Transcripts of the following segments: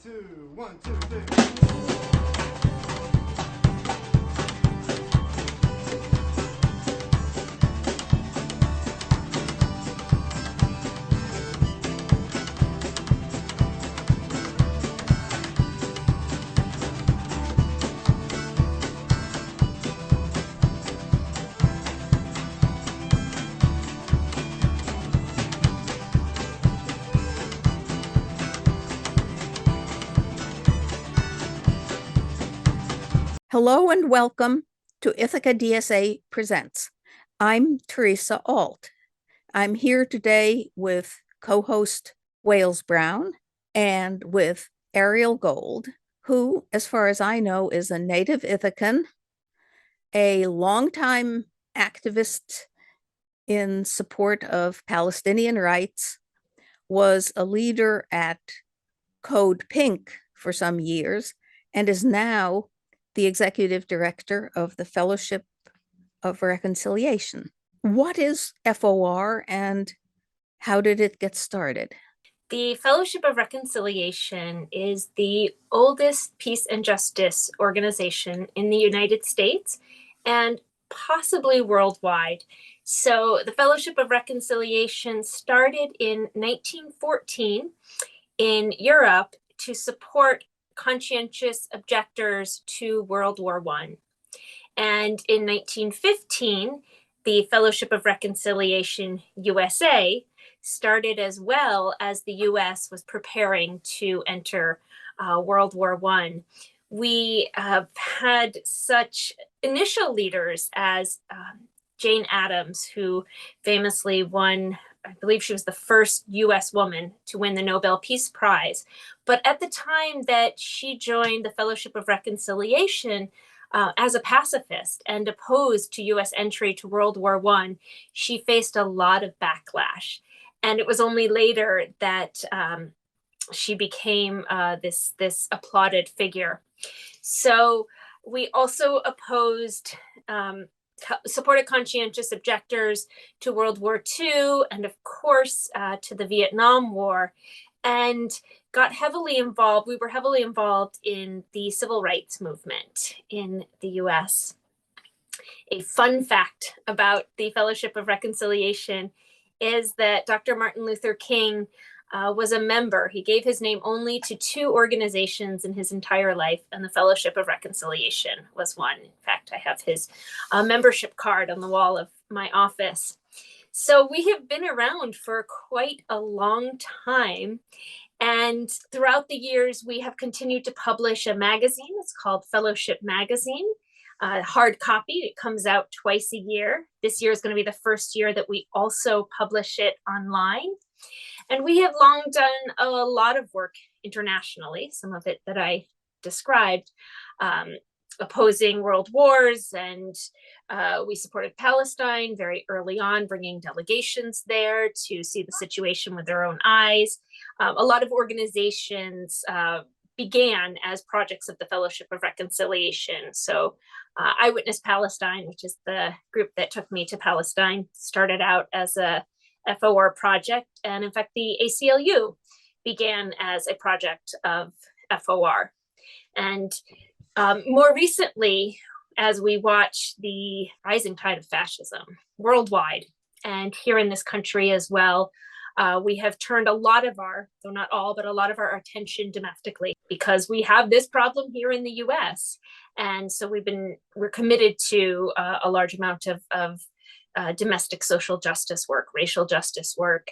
two, one, two, three. Hello and welcome to Ithaca DSA Presents. I'm Theresa Alt. I'm here today with co-host Wayles Browne and with Ariel Gold, who, as far as I know, is a native Ithacan, a longtime activist in support of Palestinian rights, was a leader at Code Pink for some years, and is now the executive director of the Fellowship of Reconciliation. What is FOR and how did it get started? The Fellowship of Reconciliation is the oldest peace and justice organization in the United States and possibly worldwide. So the Fellowship of Reconciliation started in 1914 in Europe to support conscientious objectors to World War I. And in 1915, the Fellowship of Reconciliation USA started as well as the US was preparing to enter World War I. We have had such initial leaders as Jane Addams, who famously won, I believe she was the first US woman to win the Nobel Peace Prize. But at the time that she joined the Fellowship of Reconciliation, as a pacifist and opposed to US entry to World War I, she faced a lot of backlash. And it was only later that she became this applauded figure. So we also supported conscientious objectors to World War II and, of course, to the Vietnam War, and got heavily involved. We were heavily involved in the civil rights movement in the US. A fun fact about the Fellowship of Reconciliation is that Dr. Martin Luther King was a member. He gave his name only to two organizations in his entire life, and the Fellowship of Reconciliation was one. In fact, I have his membership card on the wall of my office. So we have been around for quite a long time. And throughout the years, we have continued to publish a magazine. It's called Fellowship Magazine, hard copy. It comes out twice a year. This year is going to be the first year that we also publish it online. And we have long done a lot of work internationally, some of it that I described, opposing world wars, and we supported Palestine very early on, bringing delegations there to see the situation with their own eyes. A lot of organizations began as projects of the Fellowship of Reconciliation. So Eyewitness Palestine, which is the group that took me to Palestine, started out as a FOR project. And in fact, the ACLU began as a project of FOR. And more recently, as we watch the rising tide of fascism worldwide and here in this country as well, we have turned a lot of our, though not all, but a lot of our attention domestically, because we have this problem here in the US. And so we're committed to a large amount of domestic social justice work, racial justice work,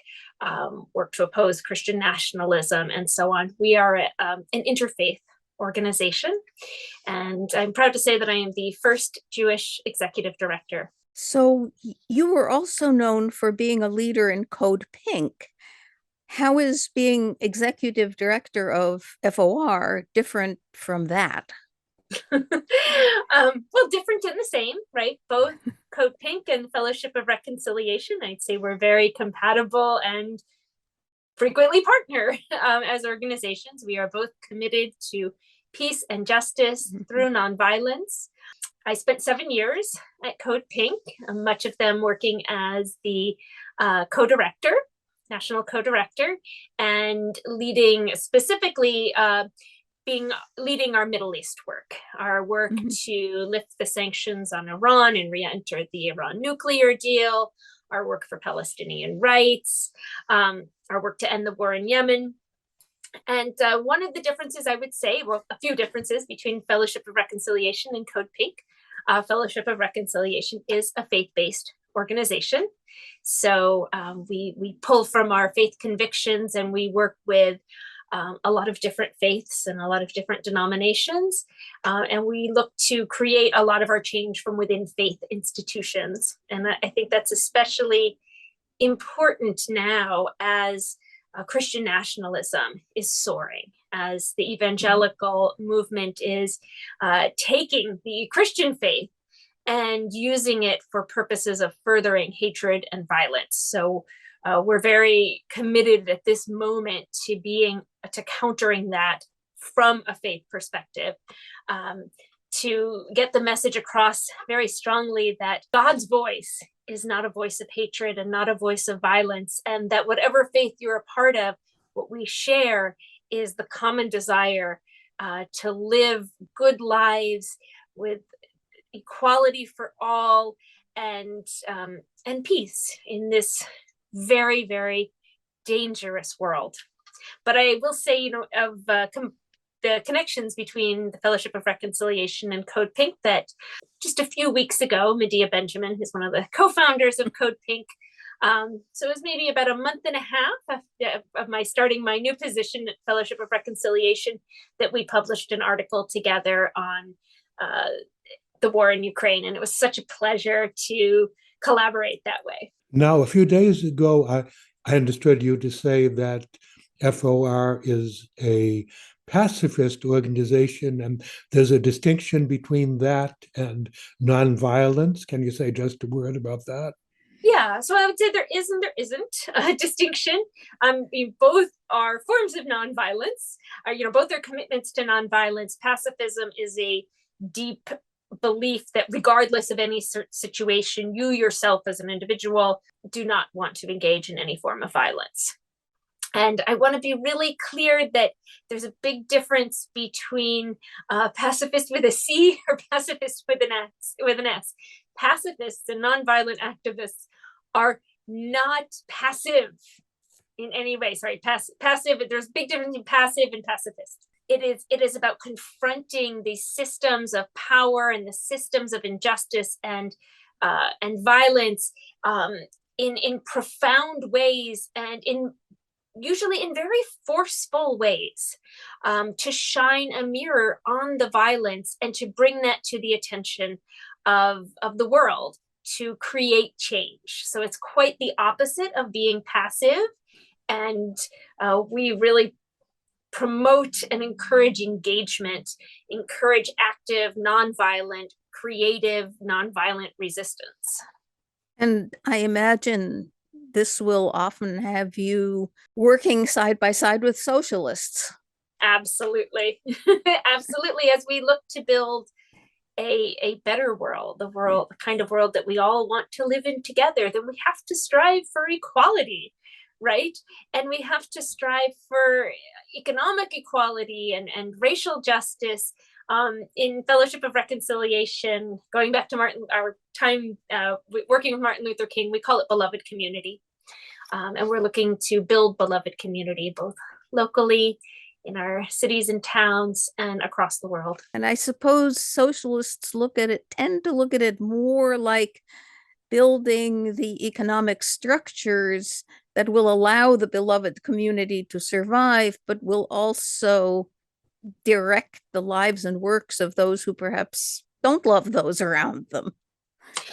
work to oppose Christian nationalism, and so on. We are an interfaith organization, and I'm proud to say that I am the first Jewish executive director. So you were also known for being a leader in Code Pink. How is being executive director of FOR different from that? Well, different and the same, right? Both Code Pink and Fellowship of Reconciliation, I'd say we're very compatible and frequently partner as organizations. We are both committed to peace and justice through nonviolence. I spent 7 years at Code Pink, much of them working as the co-director. national co-director, and leading specifically leading our Middle East work, our work to lift the sanctions on Iran and re-enter the Iran nuclear deal, our work for Palestinian rights, our work to end the war in Yemen. And one of the differences, I would say, well, a few differences between Fellowship of Reconciliation and Code Pink. Fellowship of Reconciliation is a faith-based organization. So we pull from our faith convictions, and we work with a lot of different faiths and a lot of different denominations. And we look to create a lot of our change from within faith institutions. And I think that's especially important now as Christian nationalism is soaring, as the evangelical movement is taking the Christian faith and using it for purposes of furthering hatred and violence. So we're very committed at this moment to countering that from a faith perspective, to get the message across very strongly that God's voice is not a voice of hatred and not a voice of violence, and that whatever faith you're a part of, what we share is the common desire to live good lives with equality for all and peace in this very, very dangerous world. But I will say, of the connections between the Fellowship of Reconciliation and Code Pink, that just a few weeks ago, Medea Benjamin, who's one of the co-founders of Code Pink, so it was maybe about a month and a half of my starting my new position at Fellowship of Reconciliation, that we published an article together on the war in Ukraine. And it was such a pleasure to collaborate that way. Now, a few days ago, I understood you to say that FOR is a pacifist organization, and there's a distinction between that and nonviolence. Can you say just a word about that? Yeah, so I would say there isn't a distinction. Both are forms of nonviolence. Both are commitments to nonviolence. Pacifism is a deep belief that regardless of any situation, you yourself as an individual do not want to engage in any form of violence. And I want to be really clear that there's a big difference between pacifist with a C or pacifist with an S. Pacifists and nonviolent activists are not passive in any way. Sorry, passive. There's a big difference between passive and pacifist. It is about confronting the systems of power and the systems of injustice and violence in profound ways, and usually in very forceful ways, to shine a mirror on the violence and to bring that to the attention of the world to create change. So it's quite the opposite of being passive, and we really promote and encourage engagement, encourage active, nonviolent, creative, nonviolent resistance. And I imagine this will often have you working side by side with socialists. Absolutely. Absolutely. As we look to build a better world, the kind of world that we all want to live in together, then we have to strive for equality, right? And we have to strive for economic equality and racial justice. In Fellowship of Reconciliation, going back to our time working with Martin Luther King, we call it beloved community. And we're looking to build beloved community, both locally, in our cities and towns, and across the world. And I suppose socialists tend to look at it more like building the economic structures that will allow the beloved community to survive, but will also direct the lives and works of those who perhaps don't love those around them,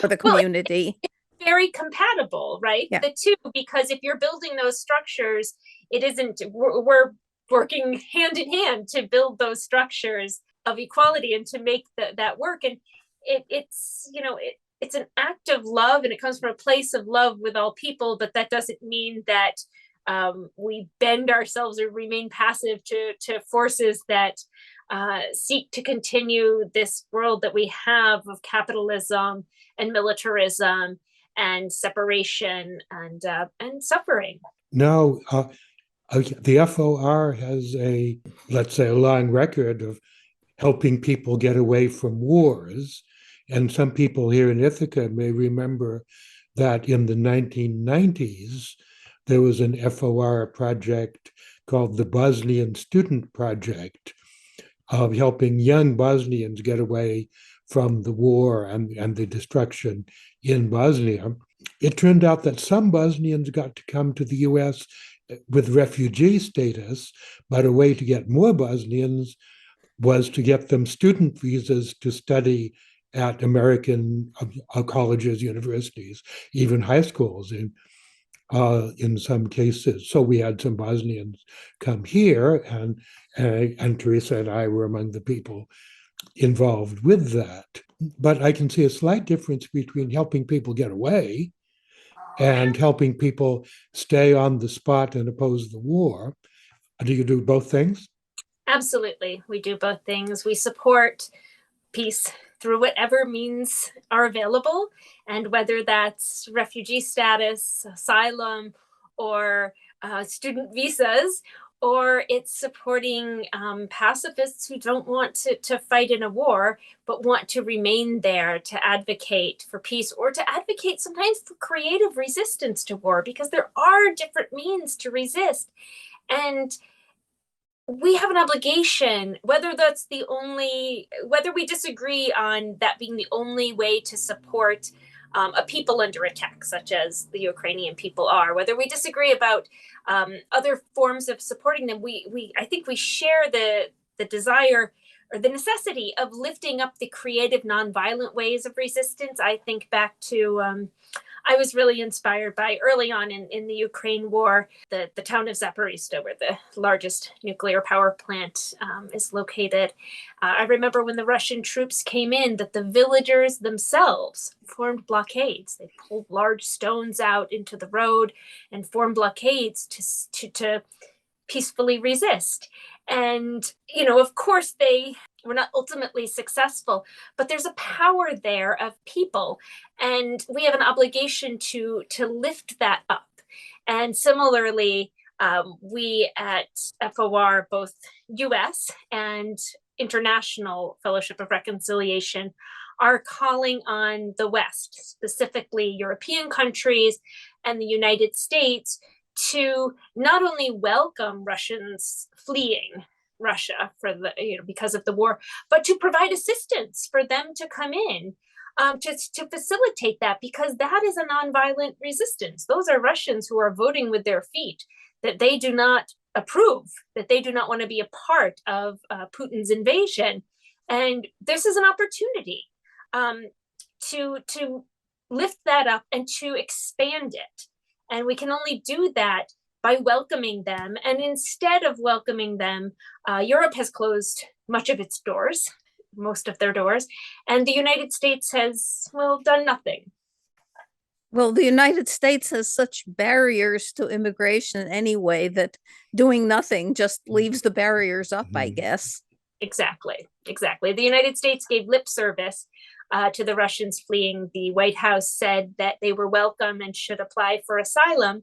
or the community. Well, it's very compatible, right? Yeah. The two, because if you're building those structures, we're working hand in hand to build those structures of equality and to make that work. And it's an act of love, and it comes from a place of love with all people, but that doesn't mean that we bend ourselves or remain passive to forces that seek to continue this world that we have of capitalism and militarism and separation and suffering. Now, the FOR has let's say, a long record of helping people get away from wars. And some people here in Ithaca may remember that in the 1990s, there was an FOR project called the Bosnian Student Project of helping young Bosnians get away from the war and the destruction in Bosnia. It turned out that some Bosnians got to come to the US with refugee status, but a way to get more Bosnians was to get them student visas to study at American colleges, universities, even high schools in some cases. So we had some Bosnians come here, and Theresa and I were among the people involved with that. But I can see a slight difference between helping people get away and helping people stay on the spot and oppose the war. Do you do both things? Absolutely. We do both things. We support peace through whatever means are available, and whether that's refugee status, asylum, or student visas, or it's supporting pacifists who don't want to fight in a war, but want to remain there to advocate for peace, or to advocate sometimes for creative resistance to war, because there are different means to resist. And we have an obligation, whether we disagree on that being the only way to support a people under attack, such as the Ukrainian people are, whether we disagree about other forms of supporting them, I think we share the desire or the necessity of lifting up the creative, nonviolent ways of resistance. I think back to I was really inspired by early on in the Ukraine war, the town of Zaporizhzhia, where the largest nuclear power plant is located. I remember when the Russian troops came in, that the villagers themselves formed blockades. They pulled large stones out into the road and formed blockades to peacefully resist. And, of course, they were not ultimately successful, but there's a power there of people, and we have an obligation to lift that up. And similarly, we at FOR, both US and International Fellowship of Reconciliation, are calling on the West, specifically European countries and the United States, to not only welcome Russians fleeing Russia because of the war, but to provide assistance for them to come in, to facilitate that, because that is a nonviolent resistance. Those are Russians who are voting with their feet that they do not approve, that they do not want to be a part of Putin's invasion. And this is an opportunity to lift that up and to expand it. And we can only do that by welcoming them. And instead of welcoming them, Europe has closed much of its doors, most of their doors, and the United States has, done nothing. Well, the United States has such barriers to immigration anyway that doing nothing just leaves the barriers up, I guess. Exactly. The United States gave lip service to the Russians fleeing. The White House said that they were welcome and should apply for asylum.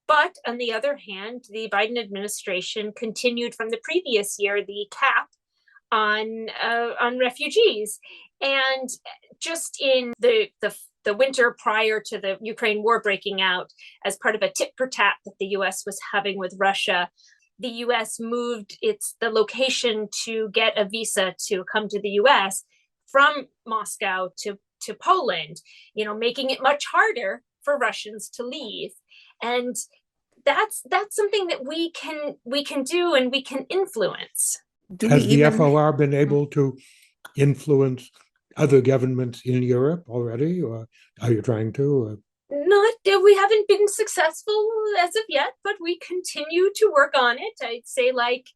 But on the other hand, the Biden administration continued from the previous year the cap on refugees. And just in the winter prior to the Ukraine war breaking out, as part of a tit for tat that the US was having with Russia, the US moved the location to get a visa to come to the US from Moscow to Poland, making it much harder for Russians to leave. And that's something that we can do, and we can influence. Has the FOR been able to influence other governments in Europe already, or are you trying to? We haven't been successful as of yet, but we continue to work on it. I'd say, like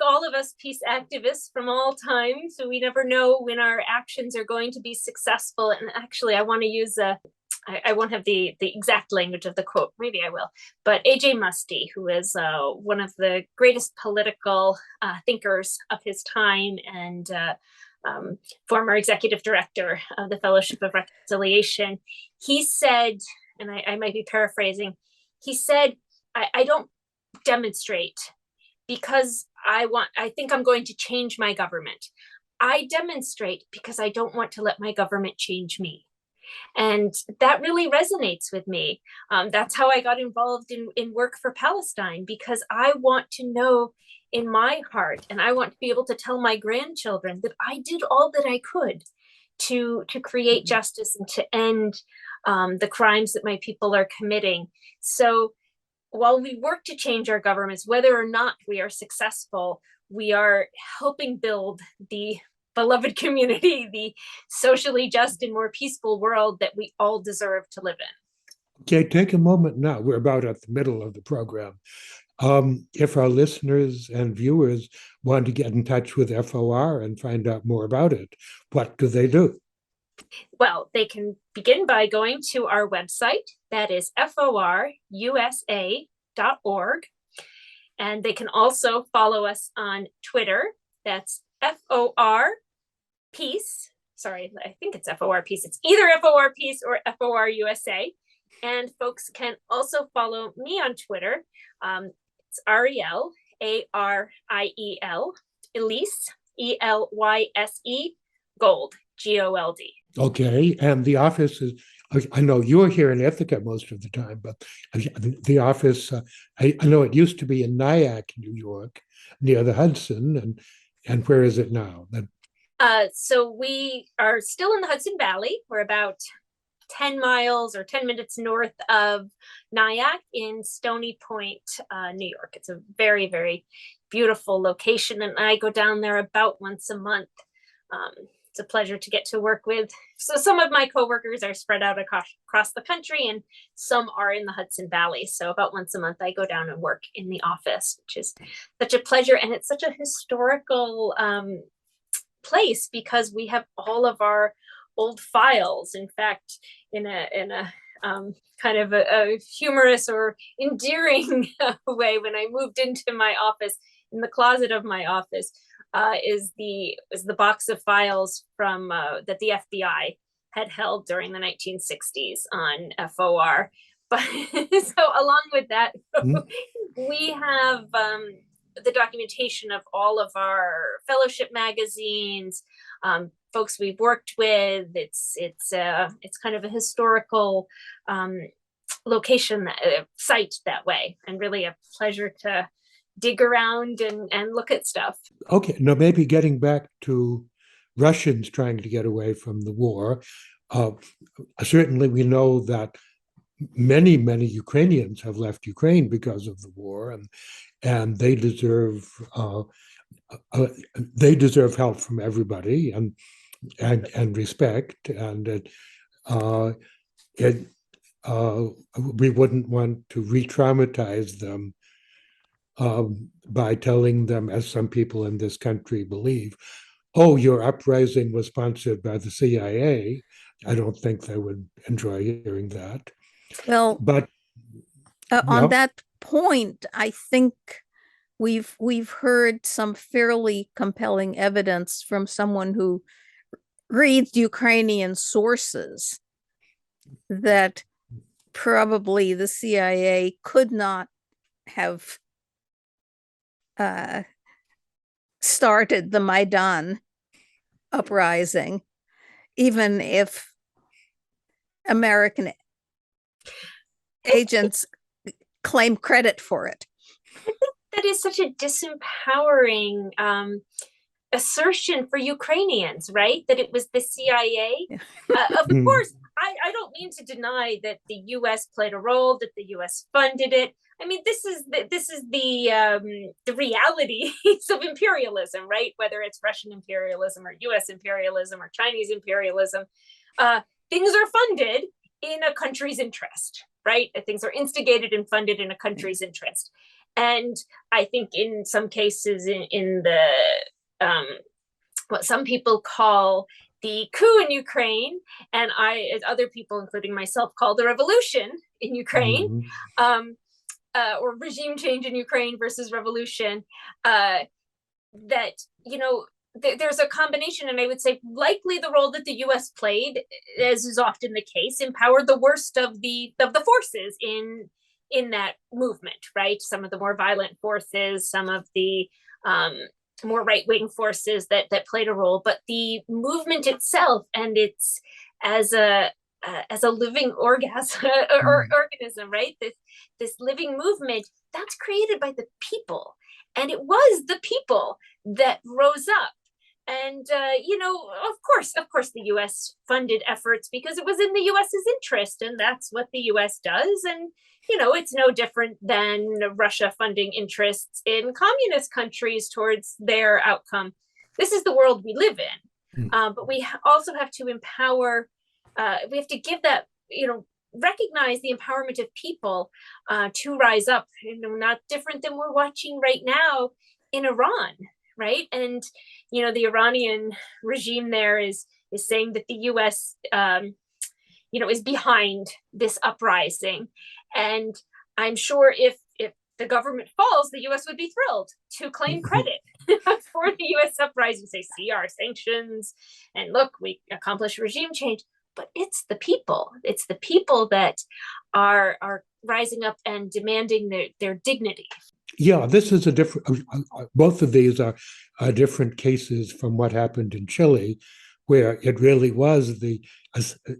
all of us peace activists from all time, so we never know when our actions are going to be successful. And actually, I want to use I won't have the exact language of the quote, maybe I will, but A.J. Muste, who is one of the greatest political thinkers of his time, and former executive director of the Fellowship of Reconciliation, he said, and I might be paraphrasing, he said, I don't demonstrate because I think I'm going to change my government. I demonstrate because I don't want to let my government change me. And that really resonates with me. That's how I got involved in work for Palestine, because I want to know in my heart, and I want to be able to tell my grandchildren that I did all that I could to create justice and to end the crimes that my people are committing. So while we work to change our governments, whether or not we are successful, we are helping build the beloved community, the socially just and more peaceful world that we all deserve to live in. Okay, take a moment now. We're about at the middle of the program. If our listeners and viewers want to get in touch with FOR and find out more about it, what do they do? Well, they can begin by going to our website, that is forusa.org. And they can also follow us on Twitter, that's FOR Peace. Sorry, I think it's FOR Peace. It's either FOR Peace or FOR USA. And folks can also follow me on Twitter. It's Ariel, ARIEL, Elise, ELYSE, Gold, GOLD. Okay, and the office is, I know you're here in Ithaca most of the time, but the office, I know it used to be in Nyack, New York, near the Hudson, and where is it now? So we are still in the Hudson Valley. We're about 10 miles or 10 minutes north of Nyack in Stony Point, New York. It's a very, very beautiful location, and I go down there about once a month. It's a pleasure to get to work with. So some of my coworkers are spread out across the country, and some are in the Hudson Valley. So about once a month, I go down and work in the office, which is such a pleasure. And it's such a historical place because we have all of our old files. In fact, in a kind of a humorous or endearing way, when I moved into my office, in the closet of my office, is the box of files from that the FBI had held during the 1960s on FOR. But so along with that, we have the documentation of all of our fellowship magazines, folks we've worked with. It's kind of a historical location, site that way, and really a pleasure to dig around and look at stuff. Okay, now maybe getting back to Russians trying to get away from the war. Certainly we know that many Ukrainians have left Ukraine because of the war, and they deserve help from everybody and respect, and we wouldn't want to re-traumatize them by telling them, as some people in this country believe, oh, your uprising was sponsored by the CIA. I don't think they would enjoy hearing that. Well, but on that point, I think we've heard some fairly compelling evidence from someone who reads Ukrainian sources that probably the CIA could not have started the Maidan uprising, even if American agents claim credit for it. I think that is such a disempowering assertion for Ukrainians, right? That it was the CIA. Of course, I don't mean to deny that the U.S. played a role, that the U.S. funded it. I mean, this is the realities of imperialism, right? Whether it's Russian imperialism or U.S. imperialism or Chinese imperialism, things are funded in a country's interest, right? Things are instigated and funded in a country's interest. And I think in some cases in the what some people call the coup in Ukraine, and as other people, including myself, call the revolution in Ukraine, or regime change in Ukraine versus revolution, that, there's a combination, and I would say likely the role that the U.S. played, as is often the case, empowered the worst of the forces in in that movement, right? Some of the more violent forces, some of the more right-wing forces that played a role, but the movement itself and its as a living orgasm or organism, right? This living movement that's created by the people, and it was the people that rose up. And of course, the U.S. funded efforts because it was in the U.S.'s interest, and that's what the U.S. does. And it's no different than Russia funding interests in communist countries towards their outcome. This is the world we live in. But we also have to empower. We have to give that, recognize the empowerment of people to rise up. Not different than we're watching right now in Iran, right? And the Iranian regime there is saying that the U.S. Is behind this uprising. And I'm sure if the government falls, the U.S. would be thrilled to claim credit for the U.S. uprising, say, see our sanctions, and look, we accomplished regime change. But it's the people. It's the people that are rising up and demanding their dignity. Yeah, this is a different. Both of these are different cases from what happened in Chile, where it really was the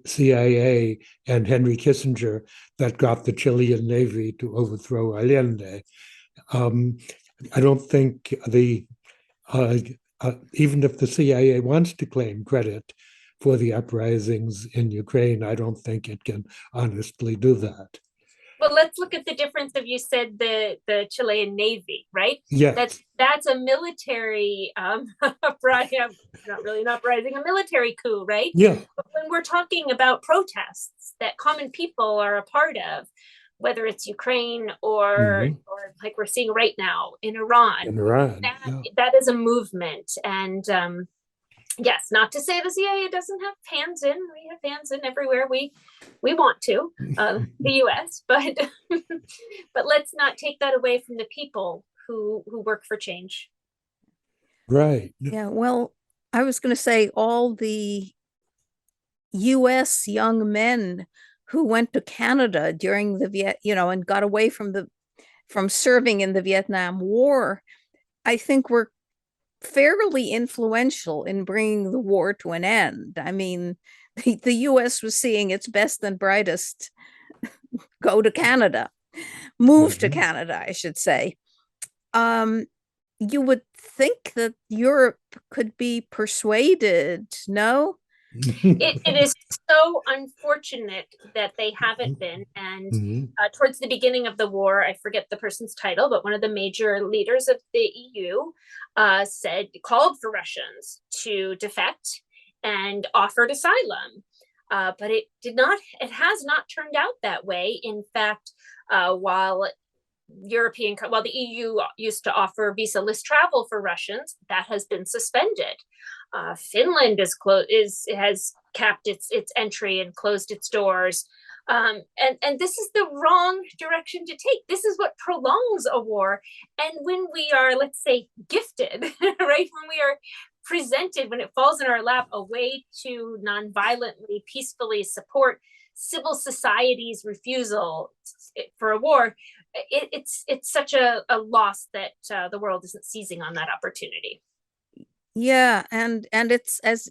CIA and Henry Kissinger that got the Chilean Navy to overthrow Allende. I don't think even if the CIA wants to claim credit for the uprisings in Ukraine, I don't think it can honestly do that. Well, let's look at the difference of, you said the Chilean Navy, right? Yes. That's a military uprising, not really an uprising, a military coup, right? Yeah. But when we're talking about protests that common people are a part of, whether it's Ukraine or like we're seeing right now in Iran, that is a movement. And yes, not to say the CIA doesn't have hands in. We have hands in everywhere we want to, the U.S. But but let's not take that away from the people who work for change. Right. Yeah. Well, I was going to say all the U.S. young men who went to Canada during the and got away from serving in the Vietnam War, I think were fairly influential in bringing the war to an end. I mean, the U.S. was seeing its best and brightest go to Canada, move to Canada, I should say. You would think that Europe could be persuaded, no? It is so unfortunate that they haven't been. And towards the beginning of the war, I forget the person's title, but one of the major leaders of the EU called for Russians to defect and offered asylum. But it has not turned out that way. In fact, while the EU used to offer visa-less travel for Russians, that has been suspended. Finland has capped its entry and closed its doors. And this is the wrong direction to take. This is what prolongs a war. And when we are, let's say, gifted, right? When we are presented, when it falls in our lap, a way to nonviolently, peacefully support civil society's refusal for a war, it's such a loss that the world isn't seizing on that opportunity. Yeah, and it's, as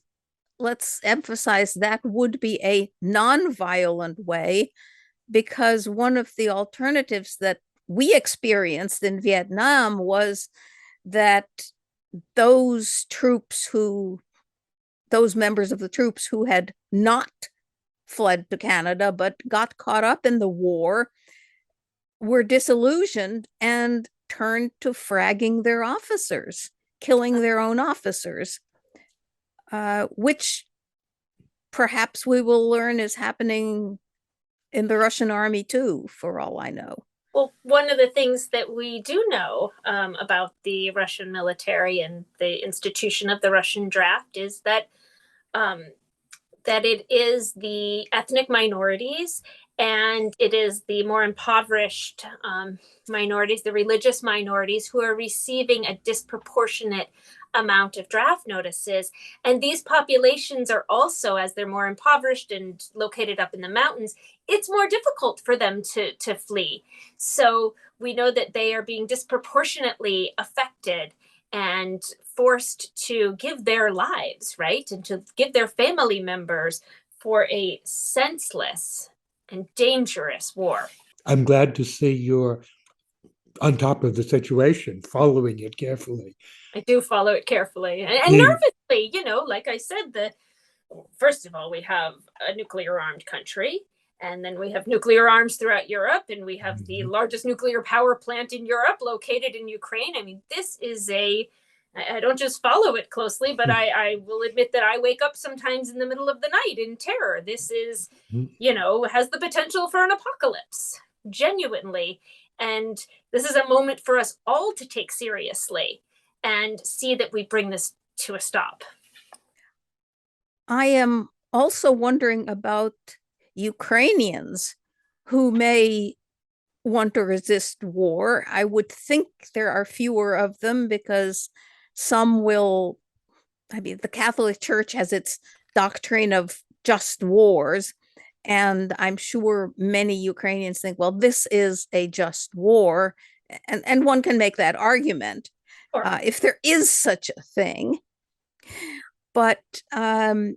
let's emphasize, that would be a nonviolent way, because one of the alternatives that we experienced in Vietnam was that those members of the troops who had not fled to Canada but got caught up in the war were disillusioned and turned to fragging their officers, killing their own officers, which perhaps we will learn is happening in the Russian army too, for all I know. Well, one of the things that we do know about the Russian military and the institution of the Russian draft is that it is the ethnic minorities And it is the more impoverished minorities, the religious minorities, who are receiving a disproportionate amount of draft notices. And these populations are also, as they're more impoverished and located up in the mountains, it's more difficult for them to flee. So we know that they are being disproportionately affected and forced to give their lives, right? And to give their family members for a senseless and dangerous war. I'm glad to see you're on top of the situation, following it carefully. I do follow it carefully and The- nervously, like I said, first of all, we have a nuclear armed country, and then we have nuclear arms throughout Europe, and we have the largest nuclear power plant in Europe located in Ukraine. I mean, this is I don't just follow it closely, but I will admit that I wake up sometimes in the middle of the night in terror. This is, has the potential for an apocalypse, genuinely. And this is a moment for us all to take seriously and see that we bring this to a stop. I am also wondering about Ukrainians who may want to resist war. I would think there are fewer of them because some will, the Catholic Church has its doctrine of just wars. And I'm sure many Ukrainians think, well, this is a just war. And one can make that argument if there is such a thing. But can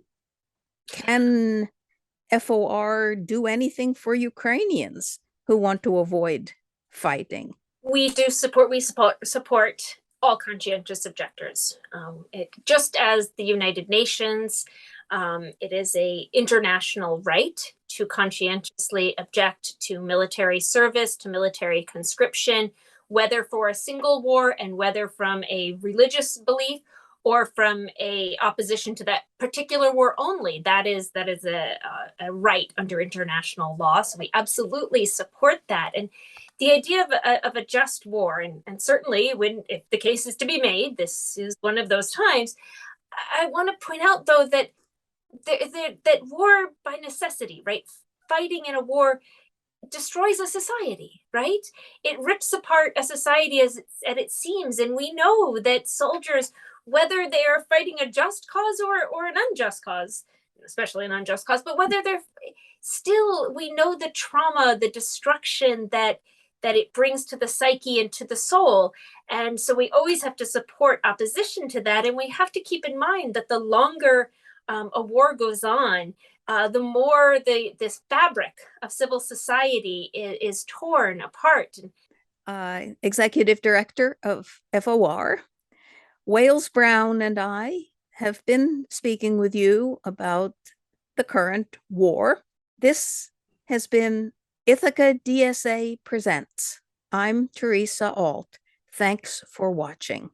FOR do anything for Ukrainians who want to avoid fighting? We support all conscientious objectors. Just as the United Nations, it is an international right to conscientiously object to military service, to military conscription, whether for a single war and whether from a religious belief or from a opposition to that particular war only. That is a right under international law. So we absolutely support that. And the idea of a just war, and certainly if the case is to be made, this is one of those times. I want to point out, though, that that war by necessity, right? Fighting in a war destroys a society, right? It rips apart a society as it seems. And we know that soldiers, whether they are fighting a just cause or an unjust cause, especially an unjust cause, but whether they're still, we know the trauma, the destruction that it brings to the psyche and to the soul. And so we always have to support opposition to that. And we have to keep in mind that the longer a war goes on, the more this fabric of civil society is torn apart. Executive Director of FOR, Wayles, Browne, and I have been speaking with you about the current war. This has been Ithaca DSA Presents. I'm Theresa Alt. Thanks for watching.